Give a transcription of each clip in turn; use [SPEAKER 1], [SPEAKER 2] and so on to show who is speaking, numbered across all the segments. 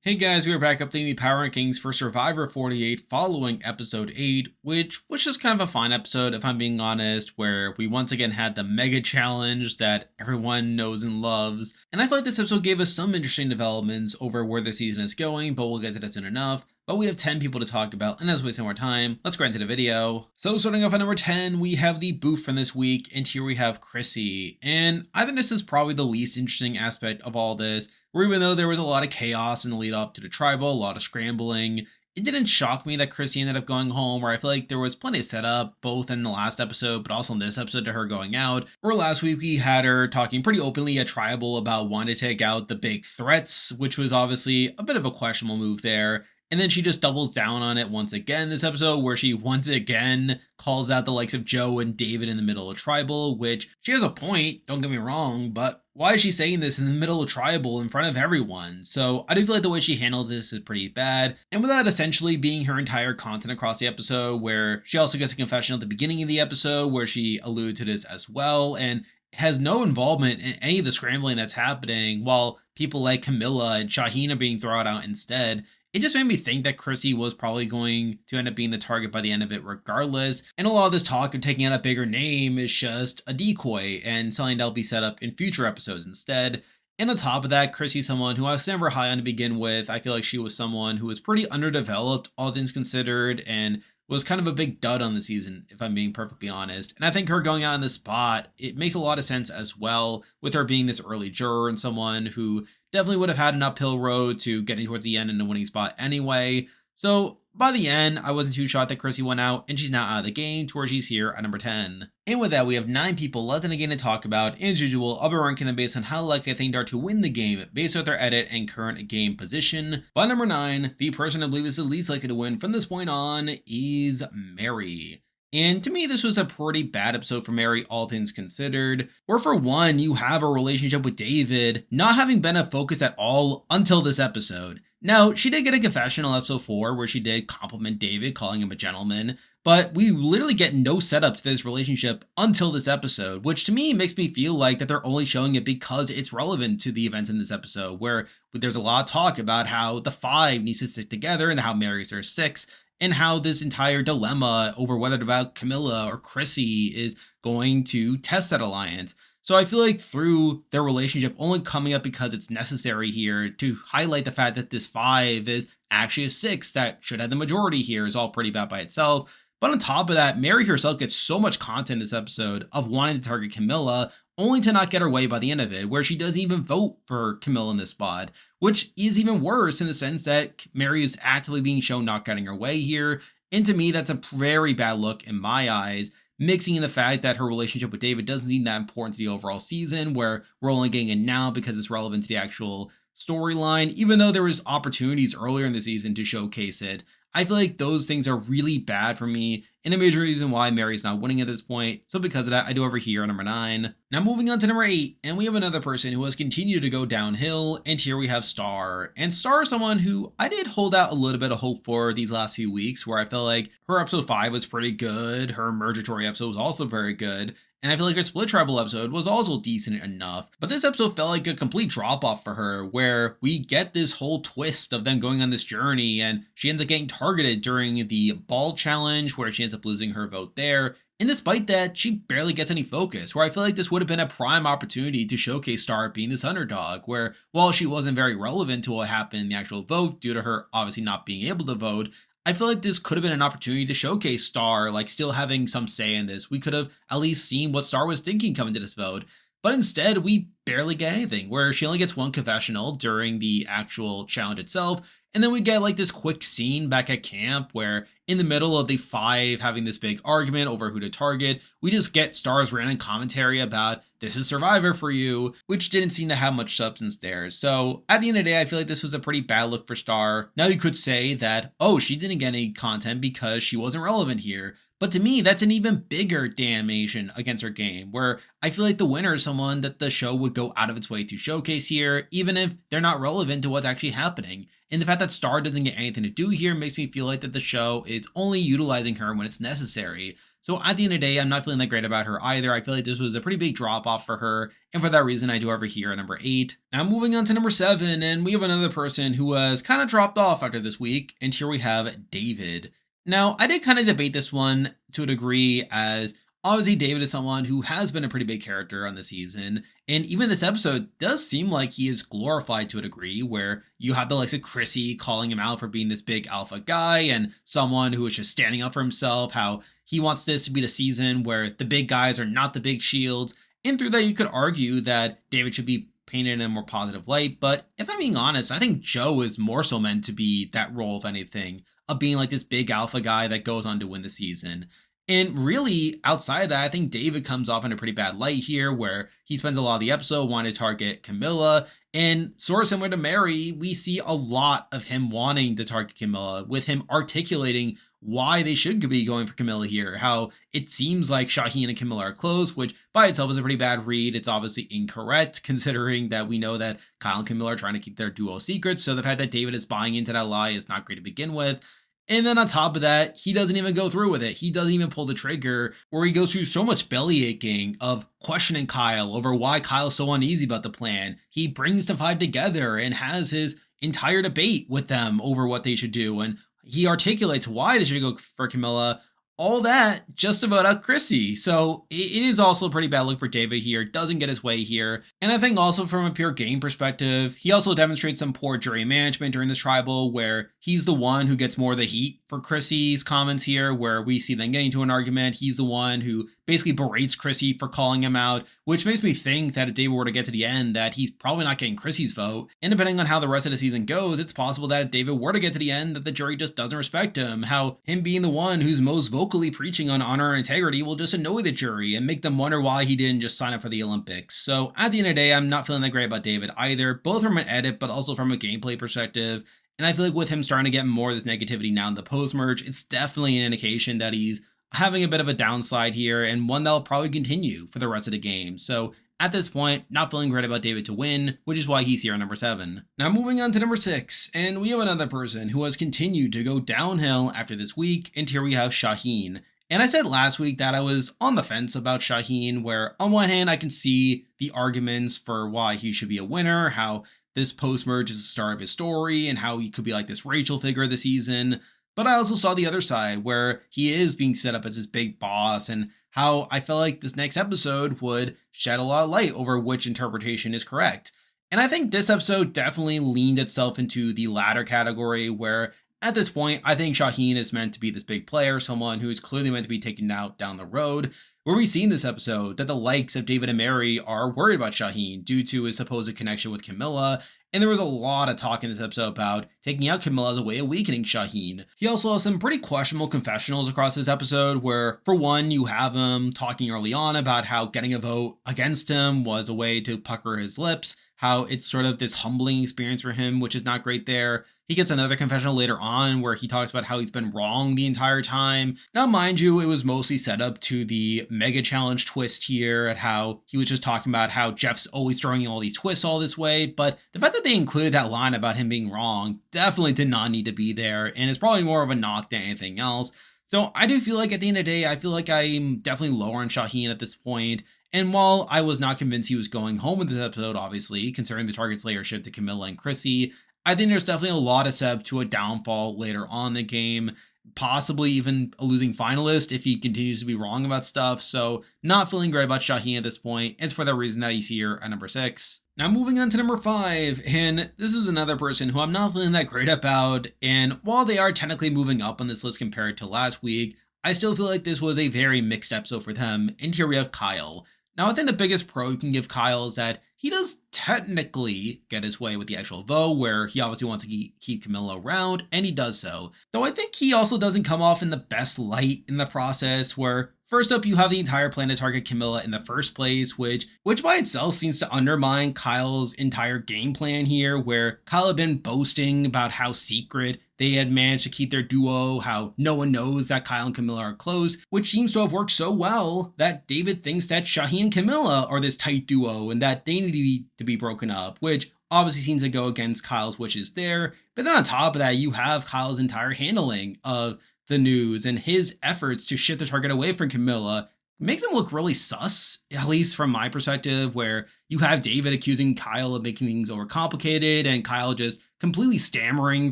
[SPEAKER 1] Hey guys, we are back updating the power rankings for Survivor 48 following episode 8, which was just kind of a fun episode, if I'm being honest, where we once again had the mega challenge that everyone knows and loves. And I feel like this episode gave us some interesting developments over where the season is going, but we'll get to that soon enough. But we have 10 people to talk about, and as we waste more time, let's get into the video. So starting off at number 10, we have the booth from this week, and here we have Chrissy. And I think this is probably the least interesting aspect of all this, where even though there was a lot of chaos in the lead up to the tribal, a lot of scrambling, it didn't shock me that Chrissy ended up going home, where I feel like there was plenty of setup, both in the last episode, but also in this episode to her going out. Or last week we had her talking pretty openly at tribal about wanting to take out the big threats, which was obviously a bit of a questionable move there. And then she just doubles down on it once again this episode, where she once again calls out the likes of Joe and David in the middle of tribal, which she has a point, don't get me wrong, but why is she saying this in the middle of tribal in front of everyone? So I do feel like the way she handles this is pretty bad. And with that essentially being her entire content across the episode, where she also gets a confession at the beginning of the episode where she alluded to this as well, and has no involvement in any of the scrambling that's happening, while people like Camilla and Shaheen are being thrown out instead. It just made me think that Chrissy was probably going to end up being the target by the end of it regardless. And a lot of this talk of taking out a bigger name is just a decoy and something that'll be set up in future episodes instead. And on top of that, Chrissy's someone who I was never high on to begin with. I feel like she was someone who was pretty underdeveloped, all things considered, and was kind of a big dud on the season, if I'm being perfectly honest. And I think her going out in this spot, it makes a lot of sense as well, with her being this early juror and someone who definitely would have had an uphill road to getting towards the end in a winning spot anyway. So by the end, I wasn't too shocked that Chrissy went out, and she's now out of the game to where she's here at number 10. And with that, we have 9 people left in the game to talk about. As usual, I'll be ranking them based on how likely I think they are to win the game, based on their edit and current game position. By number 9, the person I believe is the least likely to win from this point on is Mary. And to me, this was a pretty bad episode for Mary, all things considered. Where for one, you have a relationship with David not having been a focus at all until this episode. Now, she did get a confessional episode 4 where she did compliment David, calling him a gentleman, but we literally get no setup to this relationship until this episode, which to me makes me feel like that they're only showing it because it's relevant to the events in this episode, where there's a lot of talk about how the 5 needs to stick together and how Mary's their 6, and how this entire dilemma over whether about Camilla or Chrissy is going to test that alliance. So I feel like through their relationship only coming up because it's necessary here to highlight the fact that this 5 is actually a 6 that should have the majority here is all pretty bad by itself. But on top of that, Mary herself gets so much content in this episode of wanting to target Camilla, only to not get her way by the end of it, where she doesn't even vote for Camilla in this spot, which is even worse in the sense that Mary is actively being shown not getting her way here. And to me, that's a very bad look in my eyes, mixing in the fact that her relationship with David doesn't seem that important to the overall season, where we're only getting it now because it's relevant to the actual storyline, even though there was opportunities earlier in the season to showcase it. I feel like those things are really bad for me, and a major reason why Mary's not winning at this point. So because of that, I do over here on number 9. Now moving on to number 8, and we have another person who has continued to go downhill, and here we have Star. And Star is someone who I did hold out a little bit of hope for these last few weeks, where I felt like her episode 5 was pretty good, her Mergatory episode was also very good, and I feel like her Split Tribal episode was also decent enough. But this episode felt like a complete drop off for her, where we get this whole twist of them going on this journey, and she ends up getting targeted during the ball challenge, where she ends up losing her vote there. And despite that, she barely gets any focus, where I feel like this would have been a prime opportunity to showcase Star being this underdog, where while she wasn't very relevant to what happened in the actual vote due to her obviously not being able to vote, I feel like this could have been an opportunity to showcase Star, like still having some say in this. We could have at least seen what Star was thinking coming to this vote. But instead, we barely get anything, where she only gets one confessional during the actual challenge itself. And then we get like this quick scene back at camp where in the middle of the 5 having this big argument over who to target, we just get Star's random commentary about this is Survivor for you, which didn't seem to have much substance there. So at the end of the day, I feel like this was a pretty bad look for Star. Now you could say that, oh, she didn't get any content because she wasn't relevant here. But to me, that's an even bigger damnation against her game, where I feel like the winner is someone that the show would go out of its way to showcase here, even if they're not relevant to what's actually happening. And the fact that Star doesn't get anything to do here makes me feel like that the show is only utilizing her when it's necessary. So at the end of the day, I'm not feeling that great about her either. I feel like this was a pretty big drop off for her. And for that reason, I do have her here at number 8. Now moving on to number 7, and we have another person who was kind of dropped off after this week. And here we have David. Now, I did kind of debate this one to a degree, as obviously David is someone who has been a pretty big character on the season. And even this episode does seem like he is glorified to a degree, where you have the likes of Chrissy calling him out for being this big alpha guy and someone who is just standing up for himself, how he wants this to be the season where the big guys are not the big shields. And through that, you could argue that David should be painted in a more positive light. But if I'm being honest, I think Joe is more so meant to be that role, if anything, of being like this big alpha guy that goes on to win the season. And really, outside of that, I think David comes off in a pretty bad light here, where he spends a lot of the episode wanting to target Camilla. And sort of similar to Mary, we see a lot of him wanting to target Camilla, with him articulating why they should be going for Camilla here. How it seems like Shaheen and Camilla are close, which by itself is a pretty bad read. It's obviously incorrect, considering that we know that Kyle and Camilla are trying to keep their duo secrets. So the fact that David is buying into that lie is not great to begin with. And then on top of that, he doesn't even go through with it. He doesn't even pull the trigger, where he goes through so much belly aching of questioning Kyle over why Kyle's so uneasy about the plan. He brings the 5 together and has his entire debate with them over what they should do. And he articulates why they should go for Camilla. All that just about out Chrissy. So it is also a pretty bad look for David here. Doesn't get his way here. And I think also from a pure game perspective, he also demonstrates some poor jury management during this tribal, where he's the one who gets more of the heat for Chrissy's comments here, where we see them getting into an argument. He's the one who basically berates Chrissy for calling him out, which makes me think that if David were to get to the end, that he's probably not getting Chrissy's vote. And depending on how the rest of the season goes, it's possible that if David were to get to the end, that the jury just doesn't respect him. How him being the one who's most vocally preaching on honor and integrity will just annoy the jury and make them wonder why he didn't just sign up for the Olympics. So at the end of the day, I'm not feeling that great about David either, both from an edit, but also from a gameplay perspective. And I feel like with him starting to get more of this negativity now in the post-merge, it's definitely an indication that he's having a bit of a downside here, and one that'll probably continue for the rest of the game. So at this point, not feeling great about David to win, which is why he's here at number 7. Now moving on to number 6, and we have another person who has continued to go downhill after this week, and here we have Shaheen. And I said last week that I was on the fence about Shaheen, where on one hand, I can see the arguments for why he should be a winner, how this post-merge is the start of his story, and how he could be like this Rachel figure of the season. But I also saw the other side, where he is being set up as this big boss, and how I felt like this next episode would shed a lot of light over which interpretation is correct. And I think this episode definitely leaned itself into the latter category, where at this point, I think Shaheen is meant to be this big player, someone who is clearly meant to be taken out down the road. Where we see in this episode that the likes of David and Mary are worried about Shaheen due to his supposed connection with Camilla. And there was a lot of talk in this episode about taking out Camilla as a way of weakening Shaheen. He also has some pretty questionable confessionals across this episode, where for one, you have him talking early on about how getting a vote against him was a way to pucker his lips, how it's sort of this humbling experience for him, which is not great there. He gets another confessional later on where he talks about how he's been wrong the entire time. Now, mind you, it was mostly set up to the mega challenge twist here, at how he was just talking about how Jeff's always throwing in all these twists all this way. But the fact that they included that line about him being wrong definitely did not need to be there, and it's probably more of a knock than anything else. So I do feel like at the end of the day, I feel like I'm definitely lower on Shaheen at this point. And while I was not convinced he was going home with this episode, obviously, considering the target's layer shift to Camilla and Chrissy, I think there's definitely a lot of setup to a downfall later on in the game, possibly even a losing finalist if he continues to be wrong about stuff. So not feeling great about Shaheen at this point. It's for the reason that he's here at number 6. Now moving on to number 5, and this is another person who I'm not feeling that great about. And while they are technically moving up on this list compared to last week, I still feel like this was a very mixed episode for them. And here we have Kyle. Now I think the biggest pro you can give Kyle is that he does technically get his way with the actual vote, where he obviously wants to keep Camilla around, and he does so. Though I think he also doesn't come off in the best light in the process, where first up, you have the entire plan to target Camilla in the first place, which by itself seems to undermine Kyle's entire game plan here, where Kyle had been boasting about how secret they had managed to keep their duo, how no one knows that Kyle and Camilla are close, which seems to have worked so well that David thinks that Shaheen and Camilla are this tight duo and that they need to be broken up, which obviously seems to go against Kyle's wishes there. But then on top of that, you have Kyle's entire handling of the news and his efforts to shift the target away from Camilla makes him look really sus, at least from my perspective, where you have David accusing Kyle of making things overcomplicated and Kyle just completely stammering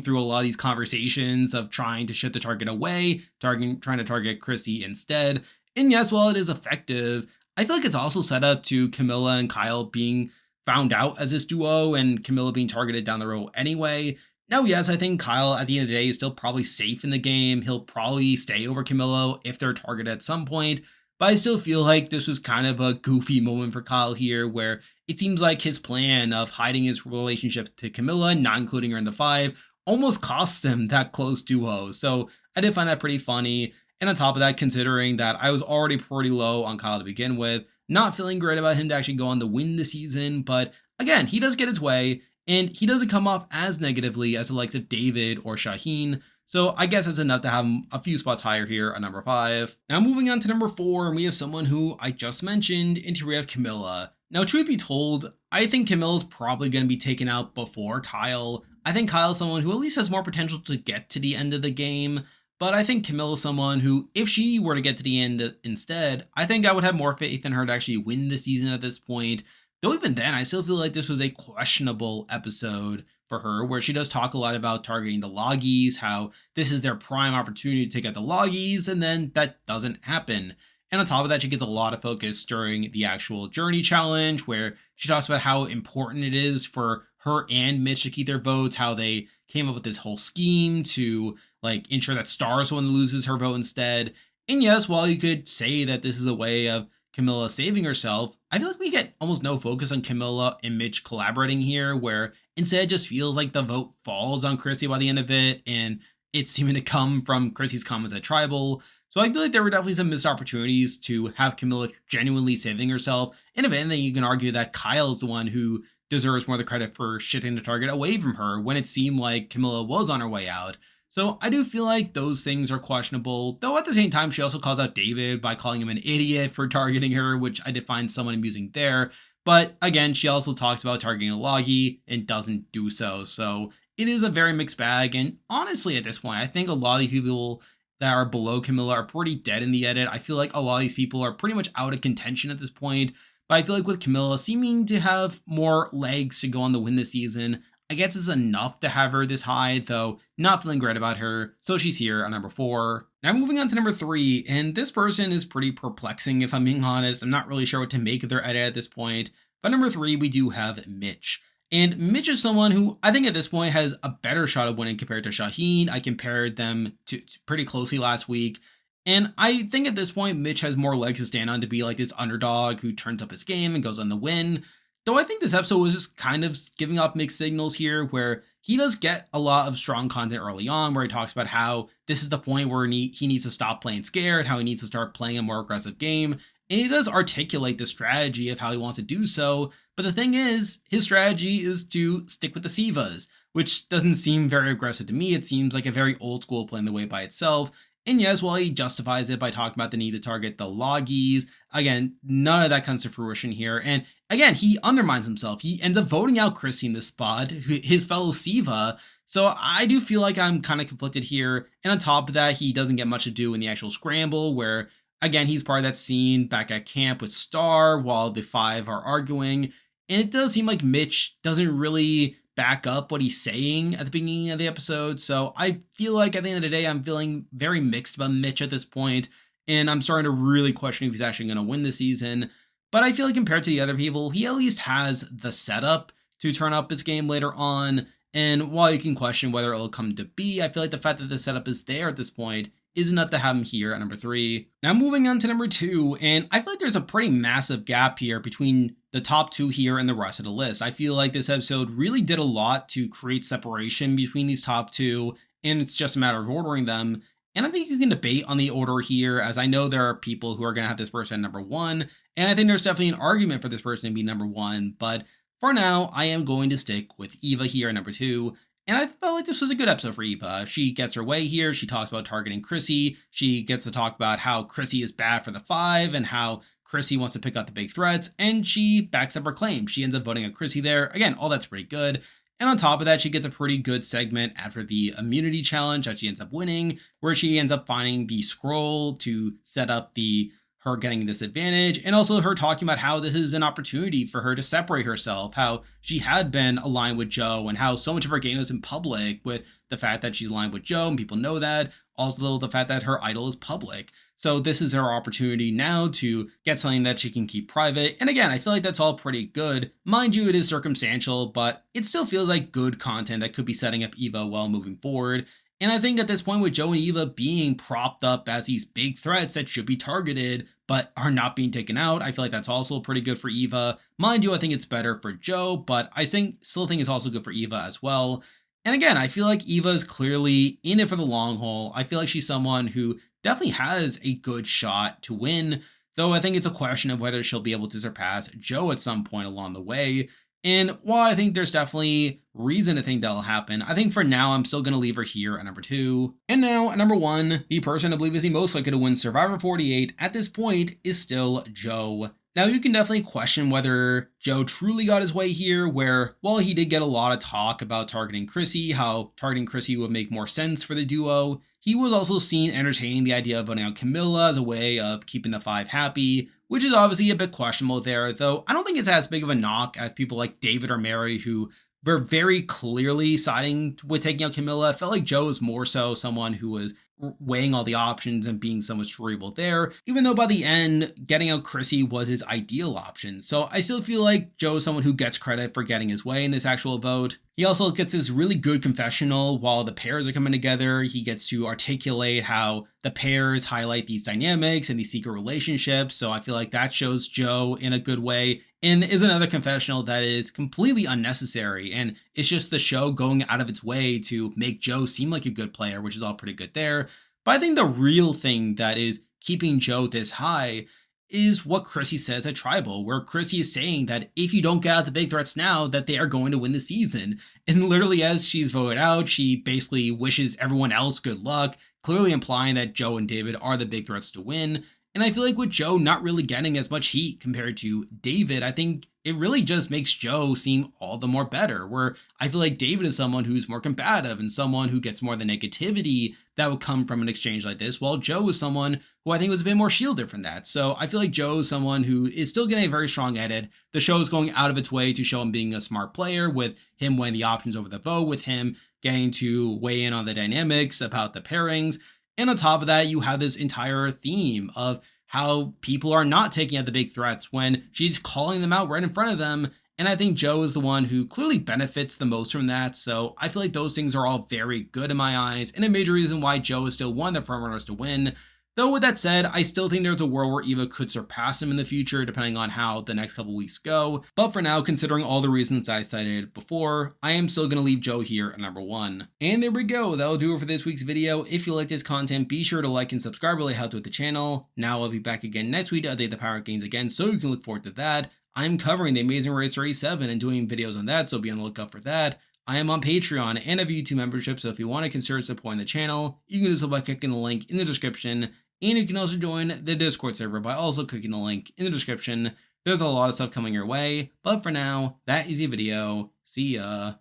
[SPEAKER 1] through a lot of these conversations of trying to shift the target away, trying to target Chrissy instead. And yes, while it is effective, I feel like it's also set up to Camilla and Kyle being found out as this duo and Camilla being targeted down the road anyway. Now, yes, I think Kyle at the end of the day is still probably safe in the game. He'll probably stay over Camilla if they're targeted at some point. But I still feel like this was kind of a goofy moment for Kyle here, where it seems like his plan of hiding his relationship to Camilla, not including her in the five, almost costs him that close duo. So I did find that pretty funny. And on top of that, considering that I was already pretty low on Kyle to begin with, not feeling great about him to actually go on to win the season. But again, he does get his way, and he doesn't come off as negatively as the likes of David or Shaheen. So I guess it's enough to have him a few spots higher here at number 5. Now moving on to number 4, and we have someone who I just mentioned, and here we have Camilla. Now truth be told, I think Camilla's probably going to be taken out before Kyle. I think Kyle's someone who at least has more potential to get to the end of the game. But I think Camilla's someone who, if she were to get to the end instead, I think I would have more faith in her to actually win the season at this point. Though even then, I still feel like this was a questionable episode for her, where she does talk a lot about targeting the Loggies, how this is their prime opportunity to take out the Loggies, and then that doesn't happen. And on top of that, she gets a lot of focus during the actual Journey Challenge, where she talks about how important it is for her and Mitch to keep their votes, how they came up with this whole scheme to like ensure that Star is the one that loses her vote instead. And yes, while you could say that this is a way of Camilla saving herself, I feel like we get almost no focus on Camilla and Mitch collaborating here, where instead it just feels like the vote falls on Chrissy by the end of it, and it's seeming to come from Chrissy's comments at Tribal. So I feel like there were definitely some missed opportunities to have Camilla genuinely saving herself. And if anything, you can argue that Kyle's the one who deserves more of the credit for shifting the target away from her when it seemed like Camilla was on her way out. So I do feel like those things are questionable, though at the same time, she also calls out David by calling him an idiot for targeting her, which I did find somewhat amusing there. But again, she also talks about targeting a Loggy and doesn't do so. So it is a very mixed bag. And honestly, at this point, I think a lot of these people that are below Camilla are pretty dead in the edit. I feel like a lot of these people are pretty much out of contention at this point. But I feel like with Camilla seeming to have more legs to go on to win this season, I guess it's enough to have her this high, though not feeling great about her, so she's here at number 4. Now moving on to number 3, and this person is pretty perplexing if I'm being honest. I'm not really sure what to make of their edit at this point. But number 3, we do have Mitch. And Mitch is someone who I think at this point has a better shot of winning compared to Shaheen. I compared them to pretty closely last week. And I think at this point, Mitch has more legs to stand on to be like this underdog who turns up his game and goes on the win. Though I think this episode was just kind of giving off mixed signals here, where he does get a lot of strong content early on, where he talks about how this is the point where he needs to stop playing scared, how he needs to start playing a more aggressive game. And he does articulate the strategy of how he wants to do so. But the thing is, his strategy is to stick with the Sivas, which doesn't seem very aggressive to me. It seems like a very old school playing the way by itself. And yes, while he justifies it by talking about the need to target the Loggies, again, none of that comes to fruition here. And again, he undermines himself. He ends up voting out Chrissy in this spot, his fellow Siva. So I do feel like I'm kind of conflicted here. And on top of that, he doesn't get much to do in the actual scramble, where again, he's part of that scene back at camp with Star while the 5 are arguing. And it does seem like Mitch doesn't really back up what he's saying at the beginning of the episode. So I feel like at the end of the day, I'm feeling very mixed about Mitch at this point, and I'm starting to really question if he's actually going to win the season. But I feel like compared to the other people, he at least has the setup to turn up his game later on. And while you can question whether it'll come to be, I feel like the fact that the setup is there at this point is enough to have him here at number 3. Now moving on to number 2, and I feel like there's a pretty massive gap here between the top 2 here and the rest of the list. I feel like this episode really did a lot to create separation between these top 2, and it's just a matter of ordering them. And I think you can debate on the order here, as I know there are people who are going to have this person at number 1, and I think there's definitely an argument for this person to be number 1, but for now, I am going to stick with Eva here at number 2. And I felt like this was a good episode for Eva. She gets her way here. She talks about targeting Chrissy. She gets to talk about how Chrissy is bad for the 5 and how Chrissy wants to pick out the big threats. And she backs up her claim. She ends up voting on Chrissy there. Again, all that's pretty good. And on top of that, she gets a pretty good segment after the immunity challenge that she ends up winning, where she ends up finding the scroll to set up the her getting this advantage, and also her talking about how this is an opportunity for her to separate herself, how she had been aligned with Joe, and how so much of her game was in public with the fact that she's aligned with Joe and people know that. Also, the fact that her idol is public. So this is her opportunity now to get something that she can keep private. And again, I feel like that's all pretty good. Mind you, it is circumstantial, but it still feels like good content that could be setting up Eva well moving forward. And I think at this point with Joe and Eva being propped up as these big threats that should be targeted but are not being taken out, I feel like that's also pretty good for Eva. Mind you, I think it's better for Joe, but I still think it's also good for Eva as well. And again, I feel like Eva is clearly in it for the long haul. I feel like she's someone who definitely has a good shot to win, though I think it's a question of whether she'll be able to surpass Joe at some point along the way. And while I think there's definitely reason to think that'll happen, I think for now I'm still going to leave her here at number 2. And now at number 1, the person I believe is the most likely to win Survivor 48 at this point is still Joe. Now, you can definitely question whether Joe truly got his way here, where, while he did get a lot of talk about targeting Chrissy, how targeting Chrissy would make more sense for the duo, he was also seen entertaining the idea of voting out Camilla as a way of keeping the 5 happy, which is obviously a bit questionable there, though I don't think it's as big of a knock as people like David or Mary, who were very clearly siding with taking out Camilla. I felt like Joe was more so someone who was weighing all the options and being somewhat cerebral there, even though by the end, getting out Chrissy was his ideal option. So I still feel like Joe is someone who gets credit for getting his way in this actual vote. He also gets this really good confessional while the pairs are coming together. He gets to articulate how the pairs highlight these dynamics and these secret relationships. So I feel like that shows Joe in a good way, and is another confessional that is completely unnecessary. And it's just the show going out of its way to make Joe seem like a good player, which is all pretty good there. But I think the real thing that is keeping Joe this high is what Chrissy says at Tribal, where Chrissy is saying that if you don't get out the big threats now, that they are going to win the season. And literally as she's voted out, she basically wishes everyone else good luck, clearly implying that Joe and David are the big threats to win. And I feel like with Joe not really getting as much heat compared to David, I think it really just makes Joe seem all the more better, where I feel like David is someone who's more combative and someone who gets more of the negativity that would come from an exchange like this, while Joe is someone who I think was a bit more shielded from that. So I feel like Joe is someone who is still getting a very strong edit. The show is going out of its way to show him being a smart player, with him weighing the options over the vote, with him getting to weigh in on the dynamics about the pairings. And on top of that, you have this entire theme of how people are not taking out the big threats when she's calling them out right in front of them. And I think Joe is the one who clearly benefits the most from that. So I feel like those things are all very good in my eyes, and a major reason why Joe is still one of the frontrunners to win. Though with that said, I still think there's a world where Eva could surpass him in the future, depending on how the next couple weeks go. But for now, considering all the reasons I cited before, I am still going to leave Joe here at number 1. And there we go, that'll do it for this week's video. If you like this content, be sure to like and subscribe, really helps with the channel. Now I'll be back again next week to update the power gains again, so you can look forward to that. I'm covering the Amazing Race 37 and doing videos on that, so be on the lookout for that. I am on Patreon and have a YouTube membership, so if you want to consider supporting the channel, you can do so by clicking the link in the description. And you can also join the Discord server by also clicking the link in the description. There's a lot of stuff coming your way, but for now, that is the video. See ya.